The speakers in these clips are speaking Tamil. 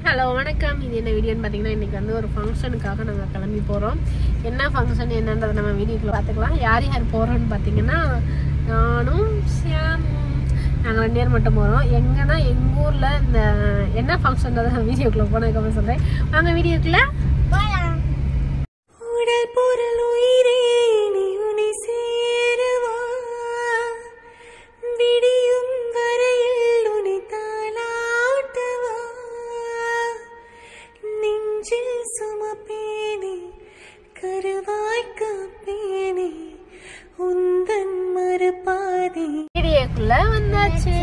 ஹலோ வணக்கம். இது என்ன வீடியோன்னு பார்த்தீங்கன்னா இன்றைக்கி வந்து ஒரு ஃபங்க்ஷனுக்காக நாங்கள் கிளம்பி போகிறோம். என்ன ஃபங்க்ஷன் என்னன்றதை நம்ம வீடியோக்குள்ள பார்த்துக்கலாம். யார் யார் போகிறோன்னு பார்த்தீங்கன்னா நானும் ஷியாமும் நாங்கள் 2 பேர் மட்டும் போகிறோம். எங்கன்னா எங்கள் ஊரில் இந்த என்ன ஃபங்க்ஷன்றதை நான் வீடியோக்குள்ளே போனதுக்கப்புறம் சொல்கிறேன். வாங்க வீடியோக்குள்ளே போகலாம். உடல் பொருள் உயிரே நீ உன்னை சேரவா விடியும் வரையில் உன்னை தாளாட்டவா நெஞ்சில் சுமப்பேனே கருவாய் காப்பேனே உந்தன் மறுபாதி வீடியோக்குள்ள வந்தாச்சு.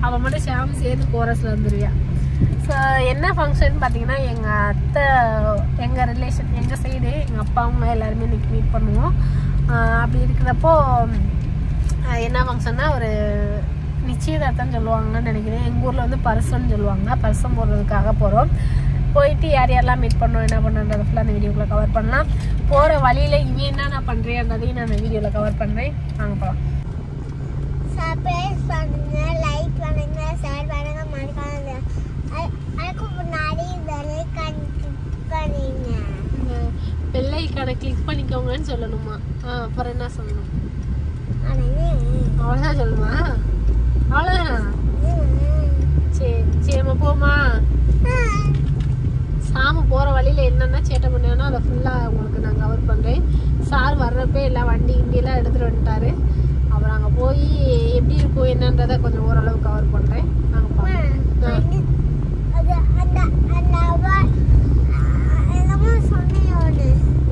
அவன் மட்டும் ஷாம் சேர்த்து கோரஸில் வந்துருவியா. ஸோ என்ன ஃபங்க்ஷன் பார்த்தீங்கன்னா எங்கள் அத்தை எங்கள் ரிலேஷன் எங்கள் சைடு எங்கள் அப்பா அம்மா எல்லாருமே இன்றைக்கி மீட் பண்ணுவோம். அப்படி இருக்கிறப்போ என்ன ஃபங்க்ஷன்னா ஒரு நிச்சயதார்த்தம்னு சொல்லுவாங்கன்னு நினைக்கிறேன். எங்கள் ஊரில் வந்து பரிசம்னு சொல்லுவாங்க. பரிசம் போடுறதுக்காக போகிறோம். போயிட்டு யார் யாரெல்லாம் மீட் பண்ணோம் என்ன பண்ணுறதை ஃபுல்லாக அந்த வீடியோக்குள்ளே கவர் பண்ணலாம். போகிற வழியில் இவன் என்ன நான் பண்ணுறேன்றதையும் நான் அந்த வீடியோவில் கவர் பண்ணுறேன். வாங்க போகலாம். சப்ஸ்கிரைப் பண்ணுங்க, லைக் பண்ணுங்க, ஷேர் பண்ணுங்க, மறக்காம அதுக்கு முன்னாடி பெல் ஐகான் கிளிக் பண்ணுங்க. பெல் ஐகானை கிளிக் பண்ணிக்கோங்கன்னு சொல்லணுமா? அப்புறம் என்ன சொல்லணும்? அவ்வளோதான் சொல்லணுமா? அவ்வளோதான். சரி சரி நம்ம போமா. சாமி போகிற வழியில் என்னென்ன சேட்டை பண்ணானோ அதை ஃபுல்லாக உங்களுக்கு நான் கவர் பண்ணுறேன். சார் வர்றப்போ எல்லாம் வண்டி இண்டியெல்லாம் எடுத்துகிட்டு வந்துட்டாரு. அப்புறம் அங்கே போய் எப்படி இருக்கும் என்னன்றதை கொஞ்சம் ஓரளவு கவர் பண்ணுறேன். நாங்கள் போகிறேன்.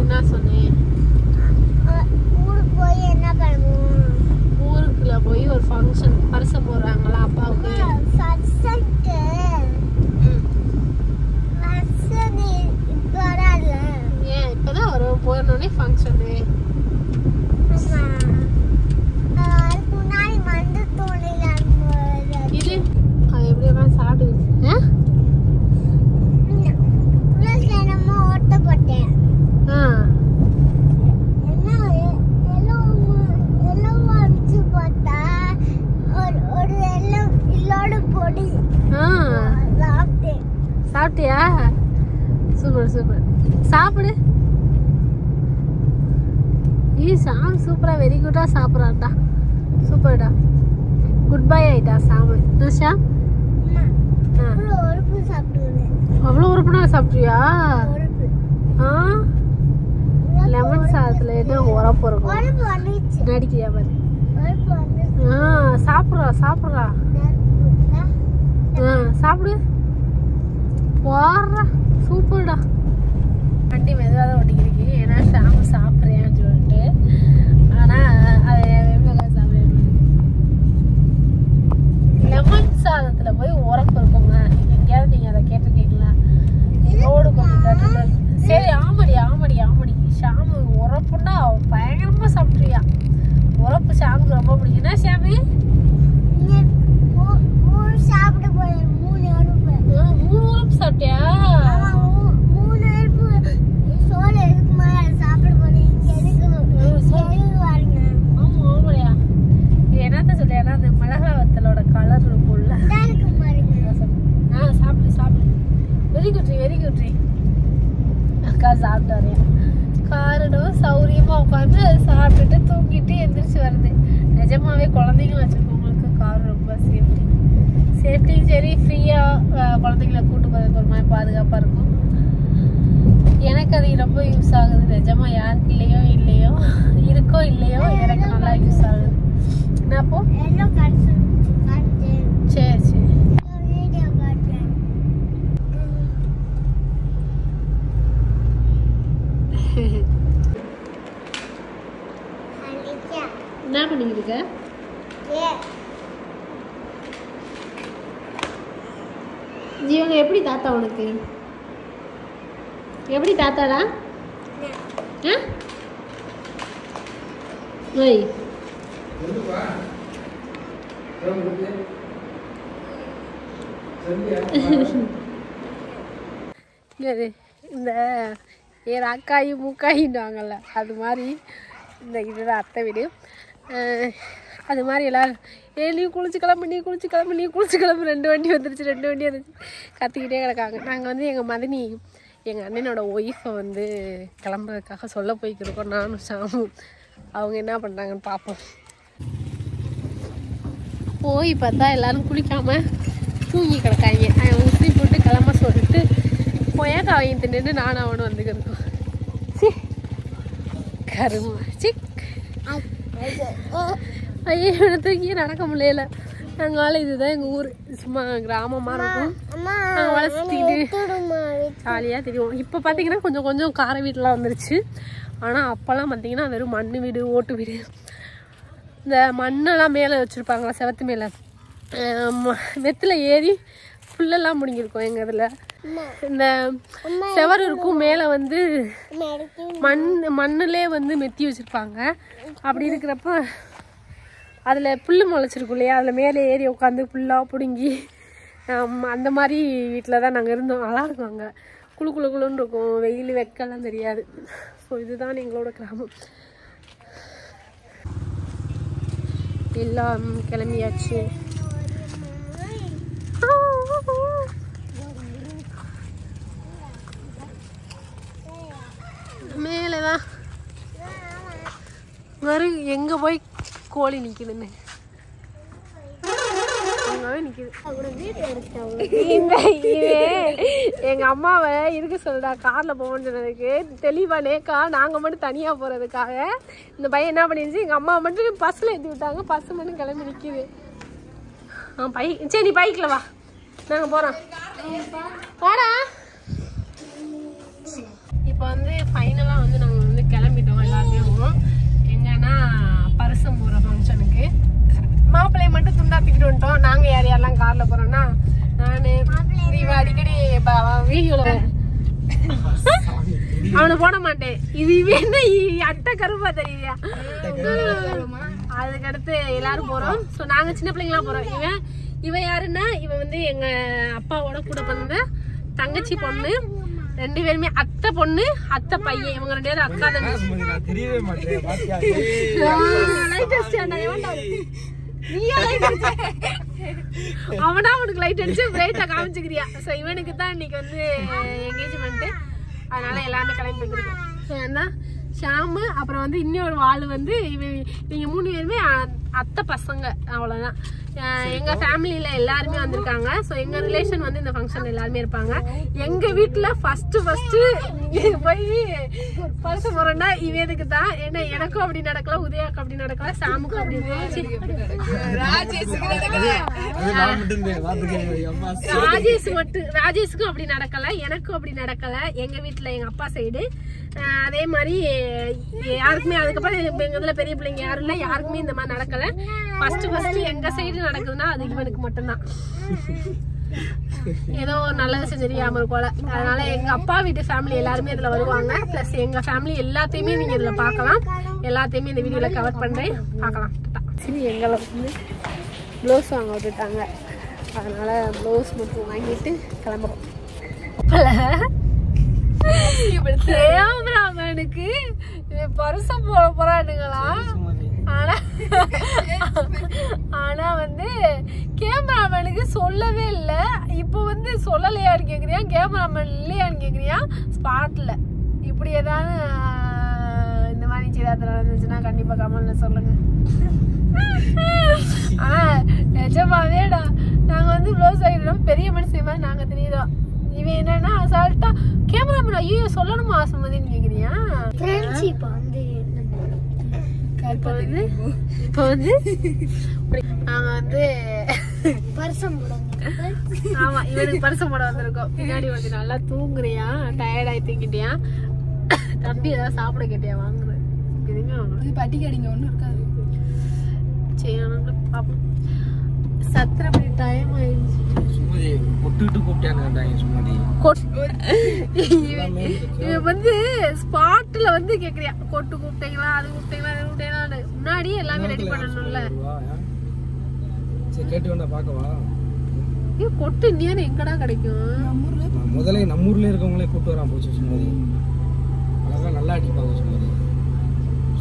என்ன சொன்னேன்? ஊருக்கு போய் என்ன பண்ணுவோம்? ஊருக்குள்ள போய் ஒரு ஃபங்க்ஷன் பரிசம் போடுறாங்களா அப்பாவுக்கு. ஏன் இப்போதான் வரும் போயிடனே ஃபங்க்ஷனு. இது அது எப்படியா சாப்பிட்டு ஓட்டப்பட்டேன். சாப்பிட்டியா? Super super. சாப்பிடு. சாம் சூப்பரா வெரி குட்டா சாப்பிட்றான்டா. சூப்பர்டா. குட் பை ஆயிட்டா சாமி. ஷாம் அவ்வளோ உறுப்புனா சாப்பிட்றியா? லெமன் சாதத்தில் என்ன உரப்பு இருக்கும் நடிக்கிறியா பாரு. சாப்பிட்றா சாப்பிட்றா. சாப்பிடு. போடுறா. சூப்பர்டா. வண்டி மெதுவாக தான் ஓட்டிக்கிருக்கு. ஏன்னா ஷாம்பு சாப்பிட்றேன்னு சொல்லிட்டு. ஆனால் அதை எவ்வளோ சாப்பிட்றேன். லெமன் சாதத்தில் போய் உரப்பு இருக்குங்க. எங்கேயாவது நீங்கள் அதை கேட்டிருக்கீங்களா? ரோடு கொஞ்சம் சரி. ஆமாடி ஆமாடி ஆமாடி. ஷாமு உரப்புன்னா பயங்கரமாக சாப்பிட்றியா? உரப்பு ஷாமுக்கு ரொம்ப பிடிக்குன்னா ஷாமு சாப்பிட்டு போய் 3 உரப்பு சாப்பிட்டியா? என்னத்த சொல்ல அந்த மிளகா வத்தலோட கலர் இருக்கும்ல. சாப்பிடு சாப்பிடு. வெரி குட்ரி வெரி குட்ரி. அக்கா சாப்பிட்டு வரேன். காரணம் சௌரியமாக உட்காந்து அதை சாப்பிட்டுட்டு தூங்கிட்டு எந்திரிச்சு வருது. நிஜமாவே குழந்தைங்க வச்சுருக்கவங்களுக்கு கார் ரொம்ப சேஃப்டியும் சரி ஃப்ரீயாக குழந்தைங்கள கூட்டு போகிறதுக்கு ஒரு மாதிரி பாதுகாப்பாக இருக்கும். எனக்கு அது ரொம்ப யூஸ் ஆகுது. நிஜமாக யாருக்கு இல்லையோ இருக்கோ இல்லையோ எனக்கு நல்லா யூஸ் ஆகுது. என்னப்போ சரி சரி. என்ன பண்ணிக்கிட்டு இருக்க? ஜீவங்க எப்படி தாத்தா உனக்கு? எப்படி தாத்தாடா? ஓய் இந்த ஏன் அக்காயி மூக்காயின்னுவாங்கல்ல அது மாதிரி இந்த இதுதான் அத்தை வீடு. அது மாதிரி எல்லோரும் நீ குளிச்சு கிளம்பு 2 வண்டி வந்துருச்சு கத்திக்கிட்டே கிடக்காங்க. நாங்கள் வந்து எங்கள் மதனி எங்கள் அண்ணனோட ஒய்ஃபை வந்து கிளம்புறதுக்காக சொல்ல போய்க்கிருக்கோம். நானும் ஷாமும். அவங்க என்ன பண்ணுறாங்கன்னு பார்ப்போம். போய் பார்த்தா எல்லோரும் குளிக்காமல் தூங்கி கிடக்காங்க. ஊசி போட்டு கிளம்ப சொல்லிட்டு கொய்யாக்கா வாங்கி தின்னு நானும் அவனும் வந்துக்கிறோம். கருமா சிக் ஐயோ தூக்கி நடக்க முடியல. நாங்கள் இதுதான் எங்கள் ஊர். சும்மா கிராமமாக இருக்கும். நாங்கள் வளர்த்துக்கிட்டு ஜாலியாக தெரியும். இப்போ பார்த்தீங்கன்னா கொஞ்சம் கொஞ்சம் கார வீடெலாம் வந்துருச்சு. ஆனால் அப்போல்லாம் பார்த்தீங்கன்னா வெறும் மண் வீடு, ஓட்டு வீடு. இந்த மண்ணெல்லாம் மேலே வச்சுருப்பாங்களா செவத்து மேலே, வெத்தில் ஏறி புல்லெல்லாம் முடிஞ்சிருக்கும். எங்கள் இதில் இந்த செவர் இருக்கும். மேலே வந்து மண்ணிலே வந்து மெத்தி வச்சுருப்பாங்க. அப்படி இருக்கிறப்ப அதில் புல் முளைச்சிருக்கும் இல்லையா, அதில் மேலே ஏறி உட்காந்து புல்லாக பிடுங்கி அந்த மாதிரி வீட்டில் தான் நாங்கள் இருந்தோம். நல்லா இருக்கும். அங்கே குளுன்னு இருக்கும். வெயில் வெக்கலாம் தெரியாது. ஸோ இதுதான் எங்களோட கிராமம். எல்லாம் கிளம்பியாச்சு. மேலேதான் வரும். எங்கே போய் கோழி நிற்குதுன்னு எங்க அம்மாவை இருக்க சொல்றா கார்ல போவோம்னு சொன்னதுக்கு தெளிவா நேக்கா நாங்க மட்டும் தனியா போறதுக்காக இந்த பையன் என்ன பண்ணிருச்சு, எங்க அம்மா மட்டும் பஸ்ல ஏற்றி விட்டாங்க. பஸ் மட்டும் கிளம்பி நிக்குது. சரி நீ பைக்ல வா, நாங்க போறோம். போடா. இப்போ வந்து ஃபைனலா வந்து நாங்க வந்து கிளம்பிட்டோம். எல்லாருமே எங்கன்னா பரிசம் போற ஃபங்க்ஷனுக்கு. மாப்பிள்ளைய மட்டும் துண்டாப்பிக்கிட்டு வந்துட்டோம். நாங்க யார் யாரெல்லாம் கார்ல போறோம்னா, நானு அடிக்கடி வீடியோல அவனை போட மாட்டேன். இது என்ன அட்டை கருப்பா தெரியுதா? அதுக்கடுத்து எல்லாரும் போறோம். ஸோ நாங்க சின்ன பிள்ளைங்களா போறோம். இவன் யாருன்னா, இவன் வந்து எங்க அப்பாவோட கூட பிறந்த தங்கச்சி பொண்ணு. 2 பேருமே அத்தை பொண்ணு அத்தை பையன். இவங்க 2 பேரும் அக்கா தங்கச்சி. அவனா அவனுக்கு லைட் அடிச்சு பிரைட்டா காமிச்சுக்கிறியா? ஸோ இவனுக்கு தான் இன்னைக்கு வந்து என்கேஜ்மெண்ட். அதனால எல்லாமே கிளம்பி போயிருக்கோம். ஷாமு அப்புறம் வந்து இன்னொரு ஆள் வந்து இவங்க 3 பேருமே அத்தை பசங்க. அவ்வளோதான். எங்க ஃபேமிலியில எல்லாருமே வந்திருக்காங்க. ஸோ எங்க ரிலேஷன் வந்து இந்த ஃபங்க்ஷன் எல்லாருமே இருப்பாங்க. எங்க வீட்டுல ஃபர்ஸ்ட் போய் பரிசு போறோம்னா இவனுக்கு தான். ஏன்னா எனக்கும் அப்படி நடக்கல, உதயாக்கு அப்படி நடக்கல, சாமுக்கும் அப்படி ராஜேஷுக்கும் அப்படி நடக்கல, எனக்கும் அப்படி நடக்கல. எங்க வீட்டுல எங்க அப்பா சைடு அதே மாதிரி யாருக்குமே. அதுக்கப்புறம் எங்க இதுல பெரிய பிள்ளைங்க யாரும் இல்ல, யாருக்குமே இந்த மாதிரி நடக்கல. ஃபர்ஸ்ட் எங்க சைடு நடக்குதுன்னா அது இவனுக்கு மட்டும்தான். ஏதோ ஒரு நல்ல விஷயம் தெரியாம இருக்கோல. அதனால எங்க அப்பா வீட்டு ஃபேமிலி எல்லாருமே இதுல வருவாங்க. பிளஸ் எங்க ஃபேமிலி எல்லாத்தையுமே நீங்க இதுல பாக்கலாம். எல்லாத்தையுமே இந்த வீடியோல கவர் பண்றேன், பாக்கலாம். சரி, எங்களை வந்து ப்ளவுஸ் வாங்க விட்டுட்டாங்க. அதனால ப்ளவுஸ் மட்டும் வாங்கிட்டு கிளம்புறோம். கேமராமேனுக்கு பரிசம் போட போறானுங்களா? ஆனா வந்து கேமராமேனுக்கு சொல்லவே இல்லை. இப்போ வந்து சொல்லலையான்னு கேக்குறியா, கேமராமேன் இல்லையான்னு கேக்குறியா? ஸ்பாட்ல இப்படி ஏதாவது இந்த மாதிரி நிச்சயதார்த்தம் நடந்துச்சுன்னா கண்டிப்பா கமெண்ட்ல சொல்லுங்க. நிஜமாவேடா நாங்க வந்து ப்ளவுஸ் ஆகிட்டோம். பெரிய மனுஷன் மாதிரி நாங்க தெரியுதோம். இவன் என்னன்னா அசால்ட்டா கேமராமேன் ஐயோ சொல்லணுமா சுமதின்னு கேக்குறியா? இப்போ வந்து நாங்க வந்து பரிசம் போட, ஆமா இவனுக்கு பரிசம் போட வந்திருக்கோம். பின்னாடி வந்து நல்லா தூங்குறியா, டயர்டாகி தூங்கிட்டியா? தம்பி ஏதாவது சாப்பிட கேட்டியா? வாங்குறேன் எதுவுமே வாங்க. பட்டி கடிங்க ஒன்றும் இருக்காது. சரி பாப்போம். சத்திரப்படி டைம் ஆயிடுச்சு. இவன் வந்து ஸ்பாட்ல வந்து கேக்குறியா, கொட்டு கூப்பிட்டீங்களா, அது கூப்பிட்டீங்களா, அது கூப்பிட்டீங்களா? முன்னாடியே எல்லாமே ரெடி பண்ணணும்ல. கொட்டு இந்தியா எங்கடா கிடைக்கும்? முதல்ல நம்ம ஊர்ல இருக்கவங்களே கூட்டு வரான் போச்சு. சுமதி அழகா நல்லா அடிப்பாங்க. சுமதி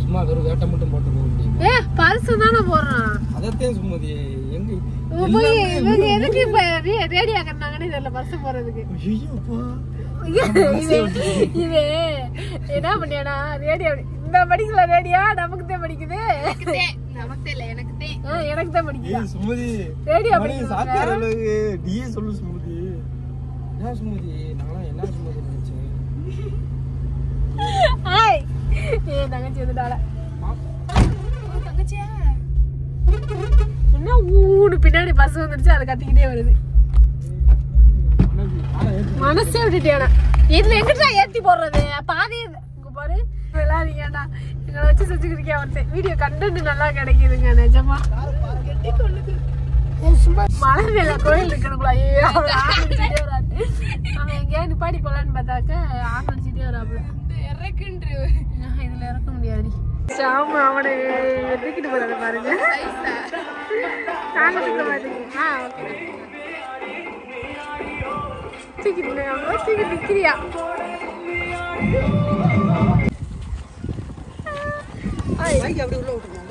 சும்மா வெறும் வேட்டை மட்டும் போட்டு போக முடியும். பரிசு தானே போடுறான். அதத்தையும் சும்மாதி எங்க இவங்க எதுக்கு இப்ப ரேடியா கட்டினாங்கன்னு தெரியல பரிசு போறதுக்கு. இவே என்ன பண்ணியானா ரேடியா இந்த படிக்கல ரேடியா நமக்கு தான் படிக்குது. நமக்கு இல்ல எனக்கு தான் படிக்குது. சுமதி ரேடியா சாக்காரல டிஏ சொல்லு சுமதி. என்ன சுமதி நான் என்ன சுமதி நினைச்சேன். ஹாய் தங்கச்சி வந்துட்டாள. தங்கச்சியா என்ன ஊனு பின்னாடி பஸ் வந்துருச்சு அதை கத்திக்கிட்டே வருது. மனசே விட்டுட்டேனா இதுல எங்கிட்ட ஏத்தி போடுறது பாதி பாரு விளையாடுங்கடா எங்களை வச்சு செஞ்சுக்கிறியா ஒருத்தன். வீடியோ கண்டென்ட் நல்லா கிடைக்குதுங்க நிஜமா. மழை மேல கோயில் இருக்கணுங்களா அவன் எங்கேயா நிப்பாடி போலான்னு பார்த்தாக்க ஆன் அடிச்சுட்டே வராப்புல. இதுல இறக்க முடியாது. சாம அவனை தூக்கிட்டு போறத பாருங்க. தூக்கிட்டு நிக்கிறியா அப்படி உள்ள விட்டுருங்க.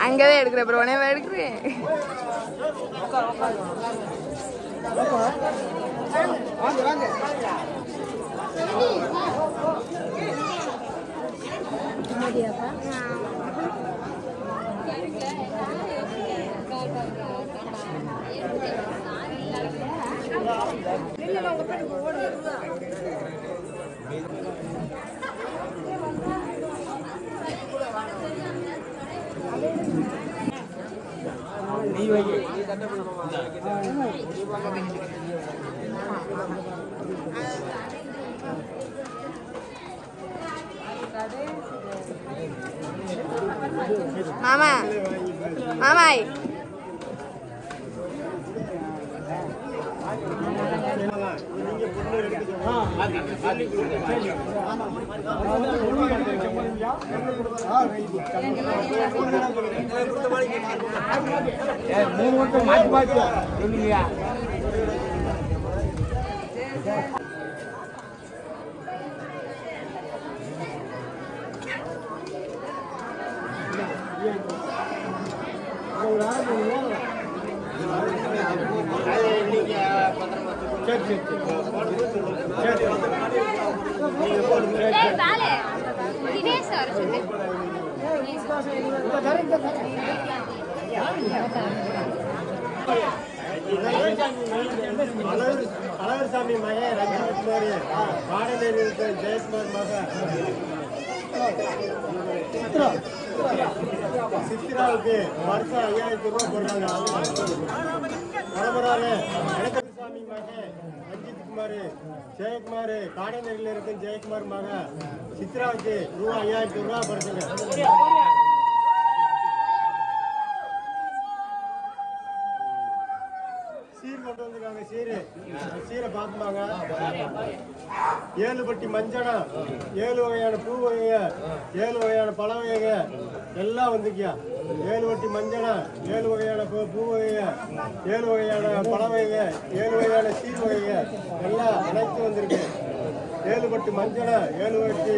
அங்கதான் எடுக்கிற ப்ரோ உடனே எடுக்கிறேன். மாமா மாமாய் அழகர்சாமி மகன் ரஜினிகுமார் பாடலில் ஜெயக்குமார் மகன் சித்ராவுக்கு வருஷம் 5000 ரூபாய் போடுறாங்க. பரபராக அழகர்சாமி மகன் ரஞ்சித் குமார் ஜெயக்குமார் காடநேரில் இருக்கும் ஜெயக்குமார் மகன் சித்ராவுக்கு ரூபா 5000 ரூபாய் போடுறாங்க. போடுமாங்க 7 பட்டி மஞ்சனா 7 வகையான பூ வகைங்க 7 வகையான பழ வகைங்க எல்லாம் வந்துக்கியா 7 பட்டி மஞ்சனா 7 வகையான பூ வகைங்க 7 வகையான பழ வகைங்க 7 வகையான சீர் வகைங்க எல்லாம் அனைத்து வந்திருக்கு 7 பட்டி மஞ்சனா 7 பட்டி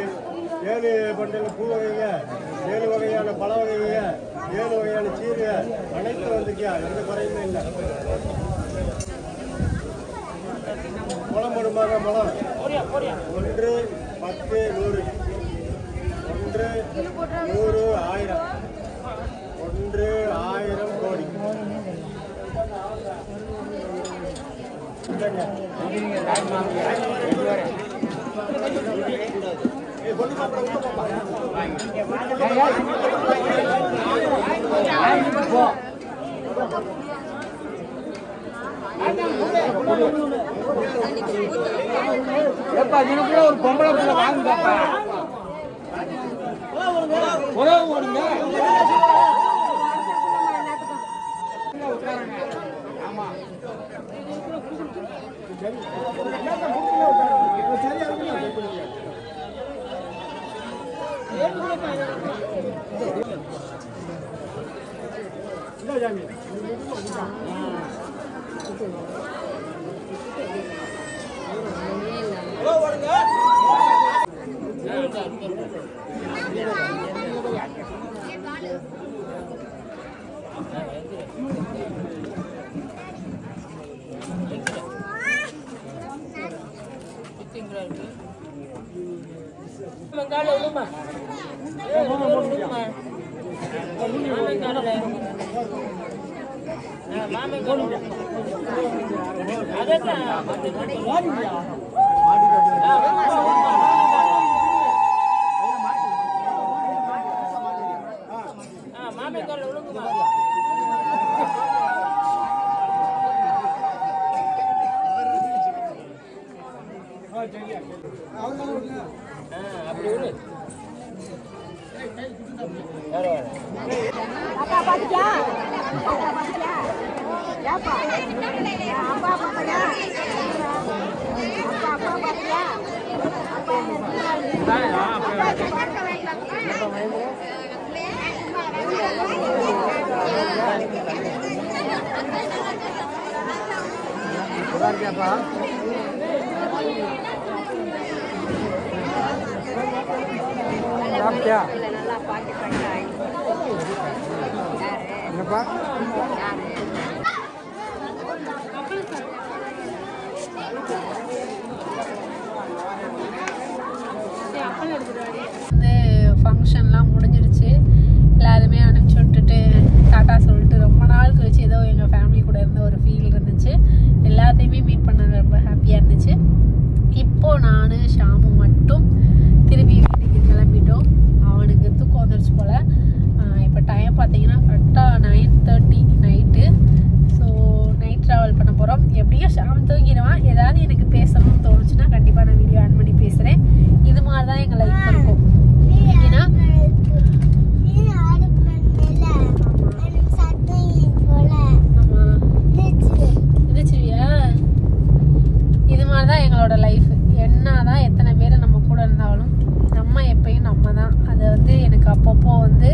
7 பண்டில் பூ வகைங்க 7 வகையான பழ வகைங்க 7 வகையான சீர் அனைத்து வந்துக்கியா எந்த குறையுமே இல்லை முளம் போடுமாங்க முளம் 1 10 100 1 100 1000 1 1000 கோடி ஒரு பொம்பளை பிள்ளை வாங்குங்கப்பா உறவு ஓடுங்க ஆமா ஃபங்க்ஷன்லாம் முடிஞ்சிருச்சு எல்லாருமே அனுப்பிச்சி விட்டுட்டு டாட்டா சொல்லிட்டு ரொம்ப நாள் கழிச்சு ஏதோ எங்கள் ஃபேமிலி கூட இருந்த ஒரு ஃபீல் இருந்துச்சு எல்லாத்தையுமே மீட் பண்ண ரொம்ப ஹாப்பியாக இருந்துச்சு இப்போது நான் ஷாமு மட்டும் திருப்பி வீட்டுக்கு கிளம்பிட்டோம் அவனுக்கு தூக்கம் வந்துருச்சு போல் இப்போ டைம் பார்த்தீங்கன்னா கரெக்டாக 9:30 நைட்டு ஸோ நைட் ட்ராவல் பண்ண போகிறோம் எப்படியும் ஷாம் தூங்கிடுவான் ஏதாவது எனக்கு பேசணும்னு தோணுச்சுன்னா கண்டிப்பாக நான் வீடியோ ஆன் பண்ணி பேசுகிறேன் இது மாதிரி தான் எங்கள் லைஃப் இருக்கும் ஏன்னா இது மாதிரி தான் எங்களோட லைஃப் என்னதான் எத்தனை பேர் நம்ம கூட இருந்தாலும் நம்ம எப்பயும் நம்ம தான் அதை வந்து எனக்கு அப்பப்போ வந்து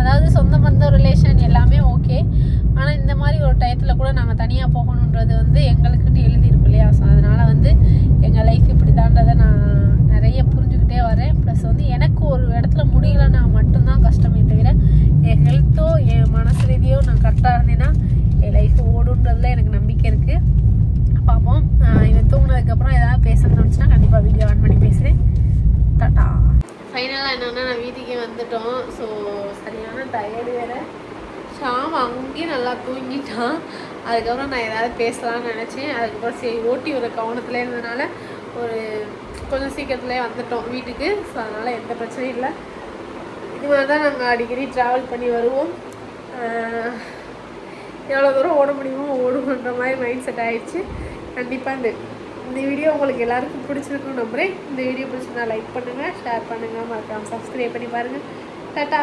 அதாவது சொந்த பந்த ரிலேஷன் எல்லாமே ஓகே ஆனால் இந்த மாதிரி ஒரு டயத்தில் கூட நாங்கள் தனியாக போகணுன்றது வந்து எங்களுக்குன்னு எழுதியிருக்கும் இல்லையா ஸோ அதனால் வந்து எங்கள் லைஃப் இப்படி தான்றதை நான் நிறைய புரிஞ்சுக்கிட்டே வரேன் ப்ளஸ் வந்து எனக்கு ஒரு இடத்துல முடியலைன்னா மட்டும்தான் கஷ்டமே தவிர என் ஹெல்த்தோ என் மனசு ரீதியோ நான் கரெக்டாக இருந்தேன்னா என் லைஃப் ஓடுன்றதுல எனக்கு நம்பிக்கை இருக்குது பார்ப்போம் இவன் தூங்கினதுக்கப்புறம் ஏதாவது பேசணும்னு தோணுச்சுன்னா கண்டிப்பாக வீடியோ ஆன் பண்ணி பேசுகிறேன் டாட்டா ஃபைனலாக என்னென்னா நான் வீட்டுக்கே வந்துட்டோம் ஸோ சரியான டயர்டு வேறு ஷாம் அங்கேயும் நல்லா தூங்கிட்டான் அதுக்கப்புறம் நான் ஏதாவது பேசலாம்னு நினச்சேன் அதுக்கப்புறம் சரி ஓட்டி ஒரு கவனத்தில் இருந்ததுனால ஒரு கொஞ்சம் சீக்கிரத்துலேயே வந்துட்டோம் வீட்டுக்கு ஸோ அதனால் எந்த பிரச்சனையும் இல்லை இது மாதிரி தான் நாங்கள் அடிக்கடி ட்ராவல் பண்ணி வருவோம் எவ்வளோ தூரம் ஓட முடியுமோ ஓடுன்ற மாதிரி மைண்ட் செட் ஆகிடுச்சு கண்டிப்பாக இந்த வீடியோ உங்களுக்கு எல்லாருக்கும் பிடிச்சிருக்குன்னு நம்புகிறேன் இந்த வீடியோ பிடிச்சிருந்தா லைக் பண்ணுங்கள் ஷேர் பண்ணுங்கள் மறக்காமல் சப்ஸ்கிரைப் பண்ணி பாருங்கள் டாட்டா